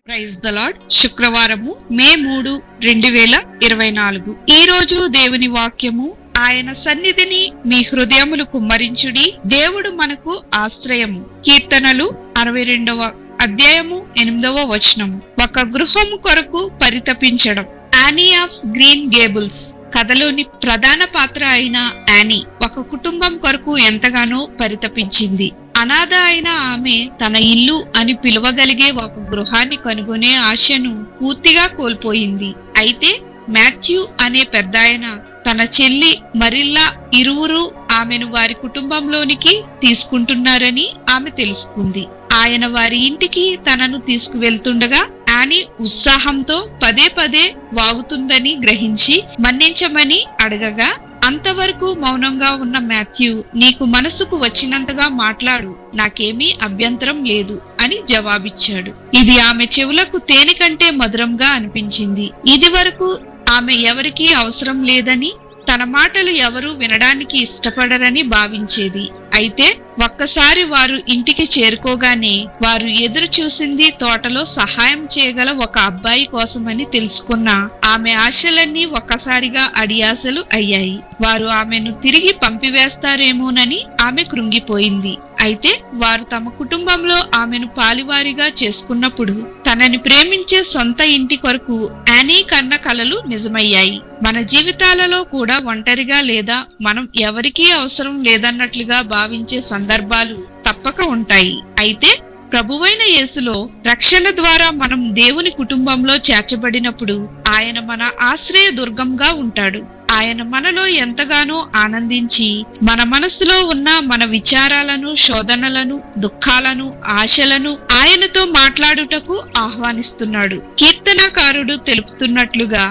Praise the lord. శుక్రవారము మే 3, 2024. ఈ రోజు దేవుని వాక్యము, ఆయన సన్నిధిని మీ హృదయములు కుమ్మరించుడి, దేవుడు మనకు ఆశ్రయము. కీర్తనలు 62వ అధ్యాయము 8వ వచనము. ఒక గృహము కొరకు పరితపించడం. యానీ ఆఫ్ గ్రీన్ గేబుల్స్ కథలోని ప్రధాన పాత్ర అయిన యానీ ఒక కుటుంబం కొరకు ఎంతగానో పరితపించింది. అనాథ అయిన ఆమె తన ఇల్లు అని పిలువగలిగే ఒక గృహాన్ని కనుగొనే ఆశను పూర్తిగా కోల్పోయింది. అయితే మాథ్యూ అనే పెద్దాయన తన చెల్లి మరిల్లా ఇరువురు ఆమెను వారి కుటుంబంలోనికి తీసుకుంటున్నారని ఆమె తెలుసుకుంది. ఆయన వారి ఇంటికి తనను తీసుకువెళ్తుండగా యానీ ఉత్సాహంతో పదే పదే వాగుతుందని గ్రహించి మన్నించమని అడగగా, అంతవరకు మౌనంగా ఉన్న మాథ్యూ, నీకు మనసుకు వచ్చినంతగా మాట్లాడు, నాకేమీ అభ్యంతరం లేదు అని జవాబిచ్చాడు. ఇది ఆమె చెవులకు తేనె కంటే మధురంగా అనిపించింది. ఇది వరకు ఆమె ఎవరికీ అవసరం లేదని, తన మాటలు ఎవరూ వినడానికి ఇష్టపడరని భావించేది. అయితే ఒక్కసారి వారు ఇంటికి చేరుకోగానే వారు ఎదురు చూసింది తోటలో సహాయం చేయగల ఒక అబ్బాయి కోసమని తెలుసుకున్న ఆమె ఆశలన్నీ ఒక్కసారిగా అడియాసలు అయ్యాయి. వారు ఆమెను తిరిగి పంపివేస్తారేమోనని ఆమె కృంగిపోయింది. అయితే వారు తమ కుటుంబంలో ఆమెను పాలివారిగా చేసుకున్నప్పుడు తనని ప్రేమించే సొంత ఇంటి కొరకు యానీ కన్న కలలు నిజమయ్యాయి. మన జీవితాలలో కూడా ఒంటరిగా లేదా మనం ఎవరికీ అవసరం లేదన్నట్లుగా భావించే సందర్భాలు తప్పక ఉంటాయి. అయితే ప్రభువైన యేసులో రక్షణ ద్వారా మనం దేవుని కుటుంబంలో చేర్చబడినప్పుడు ఆయన మన ఆశ్రయ దుర్గంగా ఉంటాడు. ఆయన మనలో ఎంతగానో ఆనందించి మన మనసులో ఉన్న మన విచారాలను, శోధనలను, దుఃఖాలను, ఆశలను ఆయనతో మాట్లాడుటకు ఆహ్వానిస్తున్నాడు. కీర్తనకారుడు తెలుపుతున్నట్లుగా,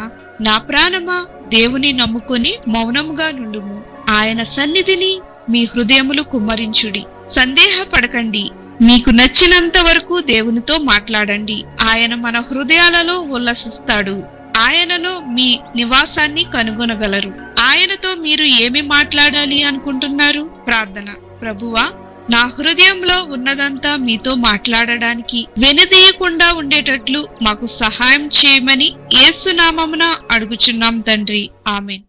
నా ప్రాణమా దేవుని నమ్ముకొని మౌనముగా నుండుము, ఆయన సన్నిధిని మీ హృదయములు కుమ్మరించుడి. సందేహపడకండి, మీకు నచ్చినంత వరకు దేవునితో మాట్లాడండి. ఆయన మన హృదయాలలో ఉల్లసిస్తాడు. ఆయనలో మీ నివాసాన్ని కనుగొనగలరు. ఆయనతో మీరు ఏమి మాట్లాడాలి అనుకుంటున్నారు? ప్రార్థన. ప్రభువా, నా హృదయంలో ఉన్నదంతా మీతో మాట్లాడడానికి వెనుదీయకుండా ఉండేటట్లు మాకు సహాయం చేయమని యేసు నామమున అడుగుచున్నాం తండ్రి. ఆమేన్.